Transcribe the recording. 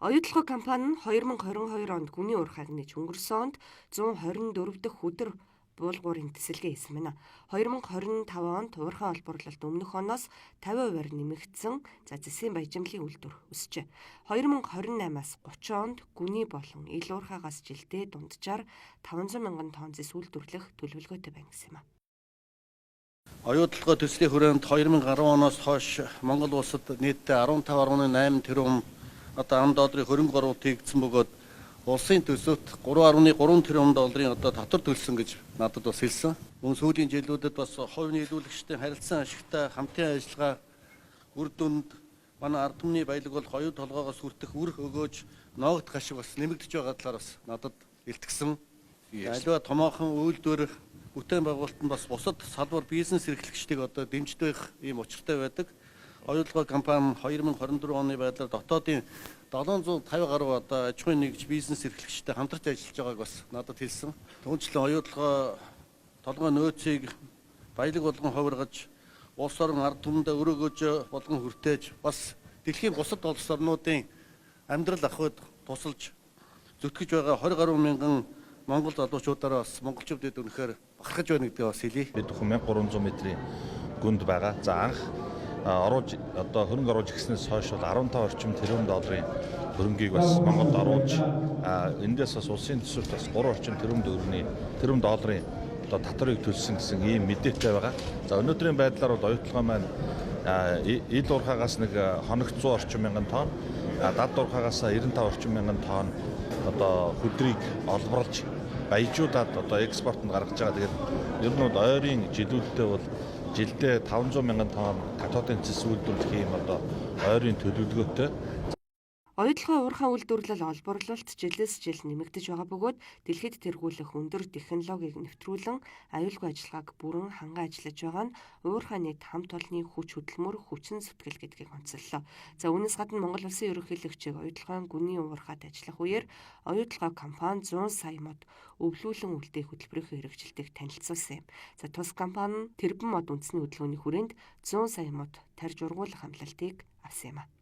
Оюутлогоо компани нь 2022 онд гүний уурхайг нээж өнгөрсөн онд 124 дахь өдөр буулгуурын тесэлгээ хийсэн байна. 2025 онд уурхай олборлолт өмнөх оноос 50%-аар нэмэгдсэн. Засгийн баяжмлын үйлдвэр өсчээ. 2028-аас 30 онд гүний болон ил уурхайгаас жилдээ дунджаар 500 мянган тонн зэс үйлдвэрлэх төлөвлөгөөтэй байна гэсэн юм а. Оюутлогоо төслийн хүрээнд 2010 оноос хойш Монгол улсад нийтдээ 15.8 тэрбум $10 хөрөнгө оруулалт хийгдсэн бөгөөд улсын төсөвт 3.3 тэрбум долларын татвар төлсөн гэж надад бас хэлсэн. Мөн сүүлийн жилүүдэд бас хувь нийлүүлэгчдийн харилцан ашигтай хамтын ажиллагаа үр дүнд манай ард түмний баялаг бол оюу толгоогоос хүртэх үр өгөөж ноогдох ашиг бас нэмэгдэж байгаа талаар бас надад илтгэсэн. Аливаа томоохон үйлдвэр бүтээн байгуулалтанд бас бусад салбар бизнес эрхлэгчдийг дэмждэг байх ийм учиртай байдаг. Оюутлогоо компани 2024 оны байдлаар дотоодын 750 гаруй аж ахуйн нэгж бизнес эрхлэгчтэй хамтарч ажиллаж байгааг бас надад хэлсэн. Түүнчлэн оюутлогоо толгой нөөцийг баялаг болгон хувиргаж, улс орон ард түмэндээ өрөөгөөж болгон хүртээж бас дэлхийн бусад улс орнуудын амьдрал ахуйд тусалж зүтгэж байгаа 20 гаруй мянган монгол залуучуудаараа бас монголчуудад үнэхээр бахархаж байна гэдгийг бас хэлье. Бид 1300 метрийн гүнд байгаа. За анх хөрөнгө оруулж ирснээс хойш бол 15 орчим тэрбум долларын хөрөнгийг бас Монголд оруулж эндээс бас улсын төсөвт бас 3 орчим тэрбум долларын татварыг төлсөн гэсэн ийм мэдээтэй байгаа. За өнөөдрийн байдлаар бол оюутлогоо маань ил уурхайгаас нэг хоногт 100 орчим мянган тонн, дад уурхайгаас 95 орчим мянган тонн хөдрийг олборлж баяжуулаад экспортод гаргаж байгаа. Тэгээд ер нь ойрын жилүүдтэй бол жилдээ 500 мянган тонн катодын цэс үйлдвэрлэх юм ойрын төлөвлөгөөтэй. Оюутлогоо уурхай үйлдвэрлэл олборлолт жилээс жил нэмэгдэж байгаа бөгөөд дэлхийд тэргүүлэх өндөр технологиг нэвтрүүлэн аюулгүй ажиллагааг бүрэн ханган ажиллаж байгаа нь уурхай нийт хамт олонний хүч хөдөлмөр хүчин зүтгэл гэдгийг онцоллоо. За үүнээс гадна Монгол улсын ерөнхийлөгчийг оюутлогын гүний уурхайд ажиллах үеэр оюутлогоо компани 100 сая мод өвлүүлэн үлдээх хөтөлбөрийнхөө хэрэгжилтийг танилцуулсан юм. За тус компани нь тэрбум мод үндэсний хөдөлгөөний хүрээнд 100 сая мод тарьж ургуулах амлалтыг авсан юм а.